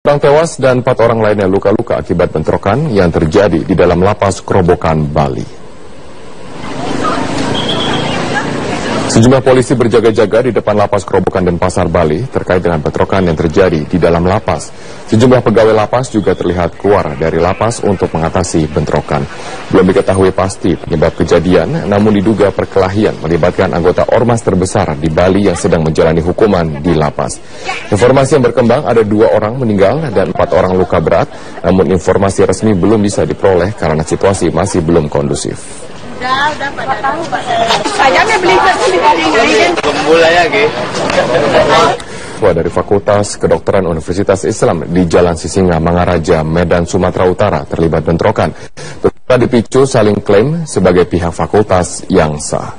Orang tewas dan 4 orang lainnya luka-luka akibat bentrokan yang terjadi di dalam lapas Kerobokan, Bali. Sejumlah polisi berjaga-jaga di depan lapas Kerobokan dan Pasar Bali terkait dengan bentrokan yang terjadi di dalam lapas. Sejumlah pegawai lapas juga terlihat keluar dari lapas untuk mengatasi bentrokan. Belum diketahui pasti penyebab kejadian, namun diduga perkelahian melibatkan anggota ormas terbesar di Bali yang sedang menjalani hukuman di lapas. Informasi yang berkembang ada 2 orang meninggal dan 4 orang luka berat, namun informasi resmi belum bisa diperoleh karena situasi masih belum kondusif. Udah tahu Pak. Sayangnya beli Dari Fakultas Kedokteran Universitas Islam di Jalan Sisinga, Mangaraja, Medan, Sumatera Utara terlibat bentrokan. Peserta dipicu saling klaim sebagai pihak fakultas yang sah.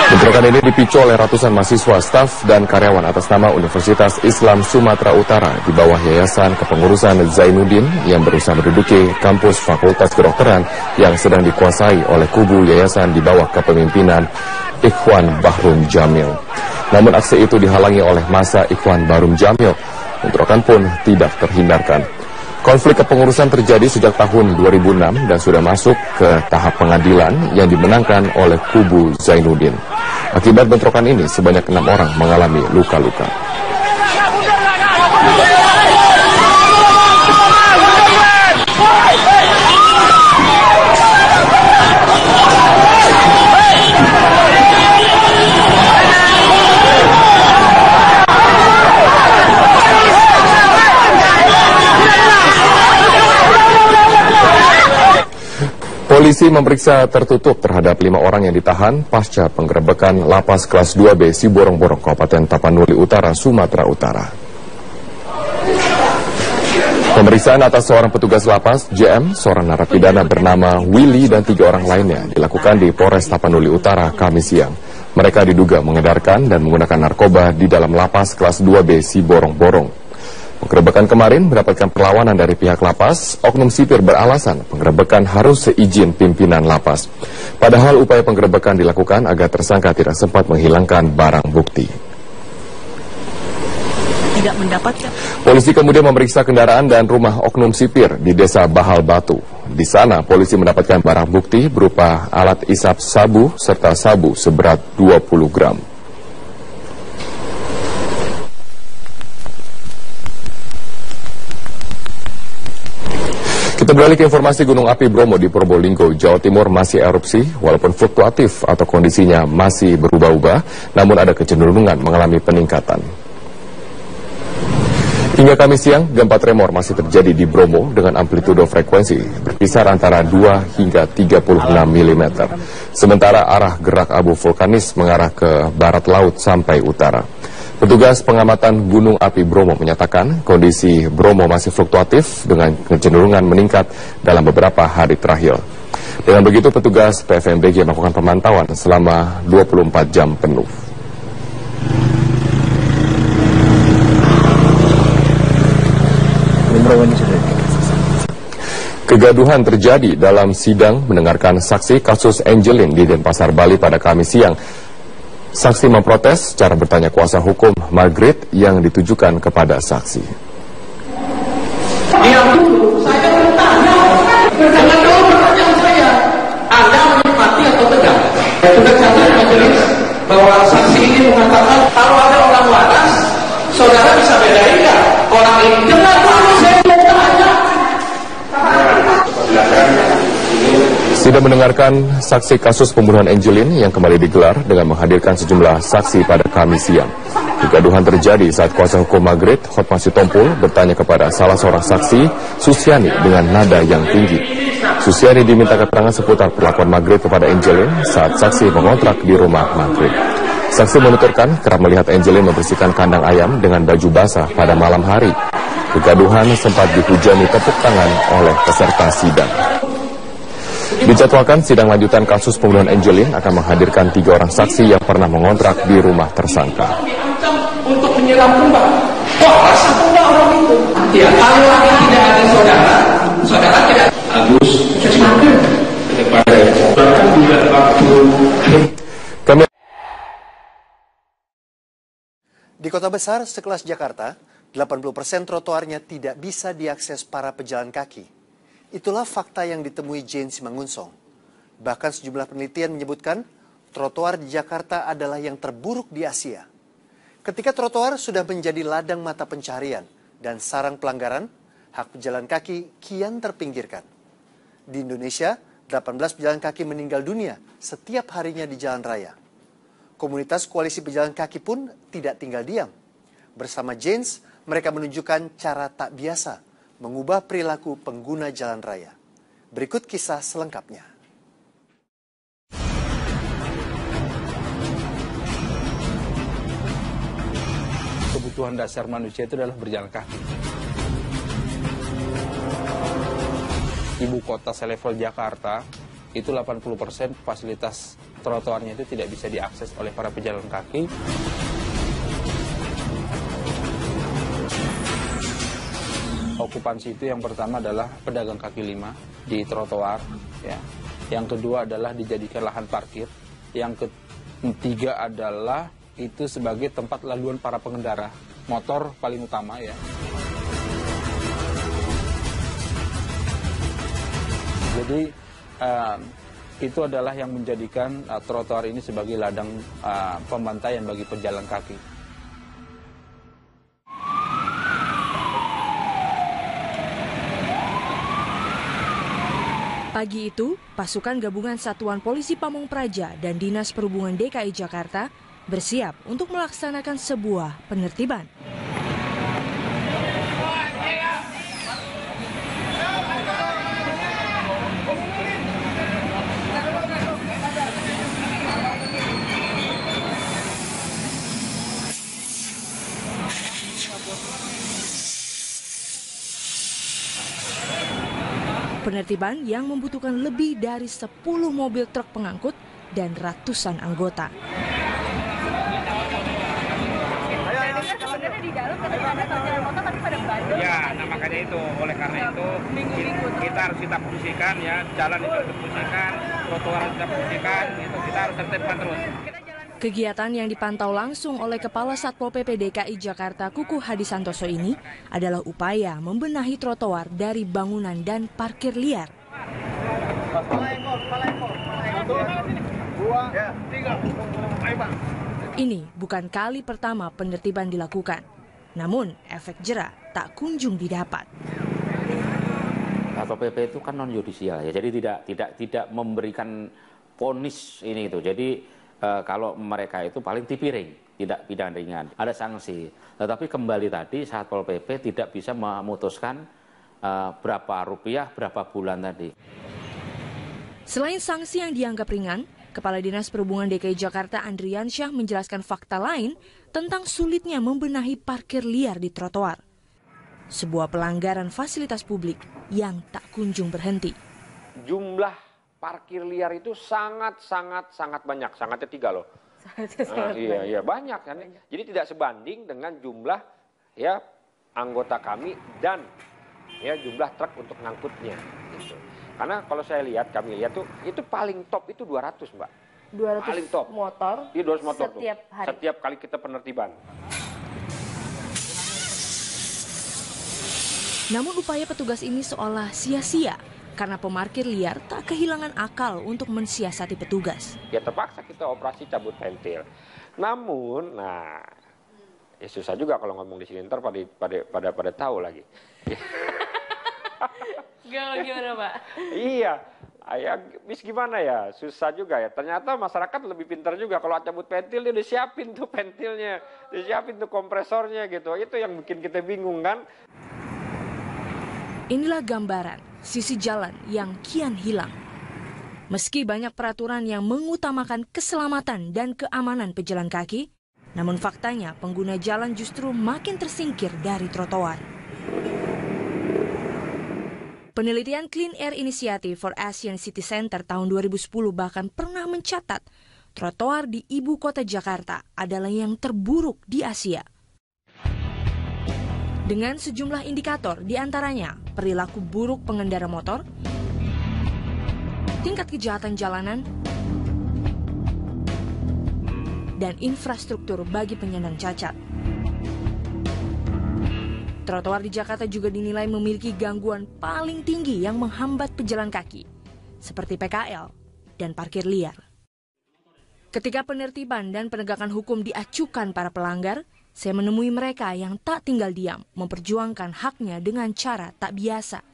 Bentrokan ini dipicu oleh ratusan mahasiswa, staf, dan karyawan atas nama Universitas Islam Sumatera Utara di bawah Yayasan Kepengurusan Zainuddin yang berusaha menduduki kampus Fakultas Kedokteran yang sedang dikuasai oleh kubu yayasan di bawah kepemimpinan Ikhwan Bahrum Jamil. Namun aksi itu dihalangi oleh massa Ikhwan Bahrum Jamil. Bentrokan pun tidak terhindarkan. Konflik kepengurusan terjadi sejak tahun 2006 dan sudah masuk ke tahap pengadilan yang dimenangkan oleh kubu Zainuddin. Akibat bentrokan ini, sebanyak 6 orang mengalami luka-luka. Polisi memeriksa tertutup terhadap 5 orang yang ditahan pasca penggerebekan lapas kelas 2B Siborong-Borong, Kabupaten Tapanuli Utara, Sumatera Utara. Pemeriksaan atas seorang petugas lapas, JM, seorang narapidana bernama Willy dan 3 orang lainnya dilakukan di Polres Tapanuli Utara Kamis siang. Mereka diduga mengedarkan dan menggunakan narkoba di dalam lapas kelas 2B Siborong-Borong. Penggerebekan kemarin mendapatkan perlawanan dari pihak lapas. Oknum sipir beralasan penggerebekan harus seizin pimpinan lapas. Padahal upaya penggerebekan dilakukan agar tersangka tidak sempat menghilangkan barang bukti. Tidak mendapatkan. Polisi kemudian memeriksa kendaraan dan rumah oknum sipir di Desa Bahal Batu. Di sana polisi mendapatkan barang bukti berupa alat isap sabu serta sabu seberat 20 gram. Kita beralih ke informasi Gunung Api Bromo di Probolinggo, Jawa Timur masih erupsi, walaupun fluktuatif atau kondisinya masih berubah-ubah, namun ada kecenderungan mengalami peningkatan. Hingga Kamis siang, gempa tremor masih terjadi di Bromo dengan amplitudo frekuensi berkisar antara 2 hingga 36 mm. Sementara arah gerak abu vulkanis mengarah ke barat laut sampai utara. Petugas pengamatan Gunung Api Bromo menyatakan kondisi Bromo masih fluktuatif dengan kecenderungan meningkat dalam beberapa hari terakhir. Dengan begitu, petugas PVMBG melakukan pemantauan selama 24 jam penuh. Kegaduhan terjadi dalam sidang mendengarkan saksi kasus Angelin di Denpasar, Bali pada Kamis siang. Saksi memprotes cara bertanya kuasa hukum Margaret yang ditujukan kepada saksi. Diam dulu, saya bertanya. Jangan jawab pertanyaan saya. Anda menikmati atau tidak? Tugas saya majelis bahwa saksi ini mengatakan kalau ada orang waras, saudara bisa bedain nggak orang ini? Jangan dulu, saya bertanya. Sidang mendengarkan saksi kasus pembunuhan Angelin yang kembali digelar dengan menghadirkan sejumlah saksi pada Kamis siang. Kegaduhan terjadi saat kuasa hukum Margaret, Hotma Sitompul, bertanya kepada salah seorang saksi, Susiani, dengan nada yang tinggi. Susiani diminta keterangan seputar perlakuan Margaret kepada Angelin saat saksi mengontrak di rumah Margaret. Saksi menuturkan kerap melihat Angelin membersihkan kandang ayam dengan baju basah pada malam hari. Kegaduhan sempat dihujani tepuk tangan oleh peserta sidang. Dijadwalkan sidang lanjutan kasus pembunuhan Angelin akan menghadirkan 3 orang saksi yang pernah mengontrak di rumah tersangka. Untuk menyelam kembang. Wah, rasa kembang orang itu. Ya, kalau lagi tidak ada saudara, saudara tidak. Agus, saya daripada Di kota besar sekelas Jakarta, 80% trotoarnya tidak bisa diakses para pejalan kaki. Itulah fakta yang ditemui Jane Simangunsong. Bahkan sejumlah penelitian menyebutkan trotoar di Jakarta adalah yang terburuk di Asia. Ketika trotoar sudah menjadi ladang mata pencaharian dan sarang pelanggaran, hak pejalan kaki kian terpinggirkan. Di Indonesia, 18 pejalan kaki meninggal dunia setiap harinya di jalan raya. Komunitas koalisi pejalan kaki pun tidak tinggal diam. Bersama Janes, mereka menunjukkan cara tak biasa mengubah perilaku pengguna jalan raya. Berikut kisah selengkapnya. Kebutuhan dasar manusia itu adalah berjalan kaki. Ibu kota selevel Jakarta, itu 80% fasilitas trotoarnya itu tidak bisa diakses oleh para pejalan kaki. Okupansi itu yang pertama adalah pedagang kaki lima di trotoar, ya. Yang kedua adalah dijadikan lahan parkir. Yang ketiga adalah itu sebagai tempat laluan para pengendara motor paling utama, ya. Jadi itu adalah yang menjadikan trotoar ini sebagai ladang pembantaian bagi pejalan kaki. Pagi itu, pasukan gabungan Satuan Polisi Pamung Praja dan Dinas Perhubungan DKI Jakarta bersiap untuk melaksanakan sebuah penertiban. Penertiban yang membutuhkan lebih dari 10 mobil truk pengangkut dan ratusan anggota. Ya, nah makanya itu, oleh karena itu kita harus fungsikan, ya, jalan itu harus fungsikan, trotoar harus kita fungsikan, gitu. Kita harus tertibkan terus. Kegiatan yang dipantau langsung oleh Kepala Satpol PP DKI Jakarta Kuku Hadi Santoso ini adalah upaya membenahi trotoar dari bangunan dan parkir liar. Ini bukan kali pertama penertiban dilakukan, namun efek jera tak kunjung didapat. Satpol PP itu kan non yudisial, ya, jadi tidak memberikan vonis ini itu. Jadi kalau mereka itu paling tipiring, tidak pidana ringan, ada sanksi. Tetapi kembali tadi Satpol PP tidak bisa memutuskan berapa rupiah, berapa bulan tadi. Selain sanksi yang dianggap ringan, Kepala Dinas Perhubungan DKI Jakarta Andriansyah menjelaskan fakta lain tentang sulitnya membenahi parkir liar di trotoar. Sebuah pelanggaran fasilitas publik yang tak kunjung berhenti. Jumlah parkir liar itu sangat banyak, sangatnya 3 loh. Iya banyak kan. Jadi tidak sebanding dengan jumlah, ya, anggota kami dan, ya, jumlah truk untuk ngangkutnya. Gitu. Karena kalau kami lihat tuh itu paling top itu 200, Mbak. 200 paling top motor. Iya, 200 motor setiap tuh. hari. Setiap kali kita penertiban. Namun upaya petugas ini seolah sia-sia karena pemarkir liar tak kehilangan akal untuk mensiasati petugas. Ya terpaksa kita operasi cabut pentil. Namun, ya susah juga kalau ngomong di sini, ntar pada tahu lagi. Gimana, Pak? Iya, bis gimana ya, susah juga ya. Ternyata masyarakat lebih pintar juga. Kalau cabut pentil dia udah siapin tuh pentilnya, udah siapin tuh kompresornya gitu. Itu yang bikin kita bingung kan. Inilah gambaran sisi jalan yang kian hilang. Meski banyak peraturan yang mengutamakan keselamatan dan keamanan pejalan kaki, namun faktanya pengguna jalan justru makin tersingkir dari trotoar. Penelitian Clean Air Initiative for Asian City Center tahun 2010 bahkan pernah mencatat trotoar di ibu kota Jakarta adalah yang terburuk di Asia. Dengan sejumlah indikator, diantaranya perilaku buruk pengendara motor, tingkat kejahatan jalanan, dan infrastruktur bagi penyandang cacat. Trotoar di Jakarta juga dinilai memiliki gangguan paling tinggi yang menghambat pejalan kaki, seperti PKL dan parkir liar. Ketika penertiban dan penegakan hukum diacukan para pelanggar, saya menemui mereka yang tak tinggal diam, memperjuangkan haknya dengan cara tak biasa.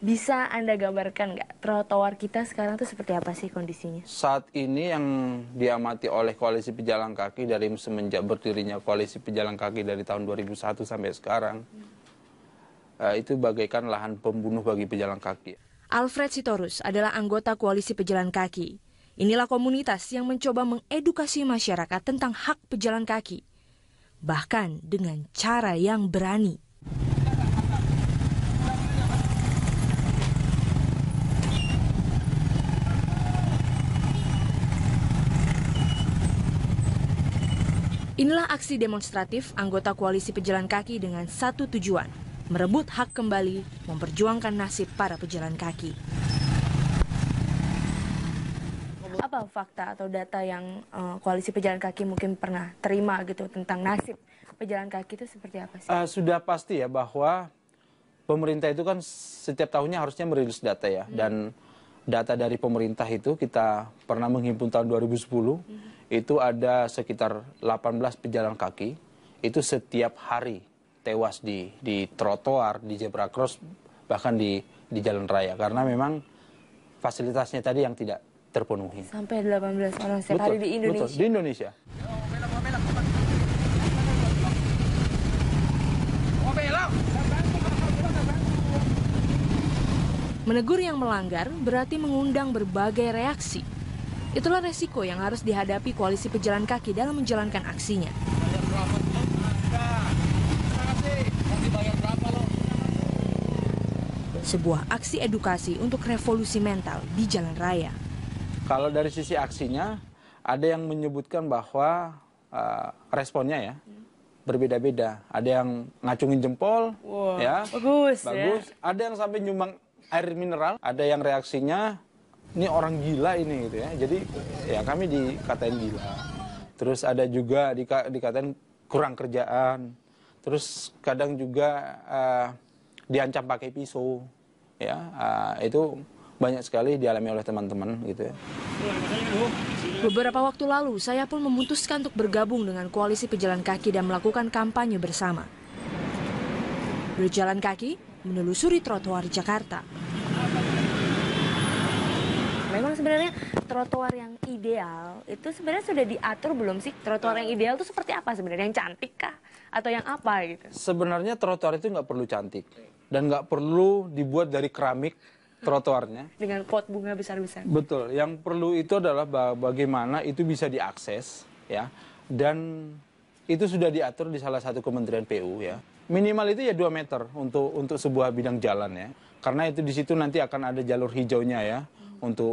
Bisa Anda gambarkan nggak trotoar kita sekarang tuh seperti apa sih kondisinya? Saat ini yang diamati oleh Koalisi Pejalan Kaki dari semenjak berdirinya Koalisi Pejalan Kaki dari tahun 2001 sampai sekarang, itu bagaikan lahan pembunuh bagi pejalan kaki. Alfred Sitorus adalah anggota Koalisi Pejalan Kaki. Inilah komunitas yang mencoba mengedukasi masyarakat tentang hak pejalan kaki, bahkan dengan cara yang berani. Inilah aksi demonstratif anggota Koalisi Pejalan Kaki dengan satu tujuan, merebut hak kembali, memperjuangkan nasib para pejalan kaki. Apa fakta atau data yang Koalisi Pejalan Kaki mungkin pernah terima gitu tentang nasib pejalan kaki itu seperti apa sih? Sudah pasti ya bahwa pemerintah itu kan setiap tahunnya harusnya merilis data ya. Dan data dari pemerintah itu kita pernah menghimpun tahun 2010, itu ada sekitar 18 pejalan kaki, itu setiap hari tewas di trotoar, di zebra cross, bahkan di jalan raya. Karena memang fasilitasnya tadi yang tidak terpenuhi. Sampai 18 orang setiap hari di Indonesia? Betul, di Indonesia. Menegur yang melanggar berarti mengundang berbagai reaksi. Itulah resiko yang harus dihadapi Koalisi Pejalan Kaki dalam menjalankan aksinya. Sebuah aksi edukasi untuk revolusi mental di jalan raya. Kalau dari sisi aksinya, ada yang menyebutkan bahwa responnya ya berbeda-beda. Ada yang ngacungin jempol, ya bagus. Ya. Ada yang sampai nyumbang air mineral. Ada yang reaksinya, ini orang gila ini gitu ya. Jadi ya kami dikatain gila. Terus ada juga dikatain kurang kerjaan. Terus kadang juga diancam pakai pisau. Ya, itu banyak sekali dialami oleh teman-teman gitu ya. Beberapa waktu lalu, saya pun memutuskan untuk bergabung dengan Koalisi Pejalan Kaki dan melakukan kampanye bersama. Berjalan kaki, menelusuri trotoar Jakarta. Memang sebenarnya trotoar yang ideal itu sebenarnya sudah diatur belum sih? Trotoar yang ideal itu seperti apa sebenarnya? Yang cantik kah? Atau yang apa gitu? Sebenarnya trotoar itu nggak perlu cantik. Dan nggak perlu dibuat dari keramik trotoarnya. Dengan pot bunga besar-besar. Betul. Yang perlu itu adalah bagaimana itu bisa diakses, ya. Dan itu sudah diatur di salah satu kementerian PU, ya. Minimal itu ya 2 meter untuk sebuah bidang jalan, ya. Karena itu di situ nanti akan ada jalur hijaunya, ya, untuk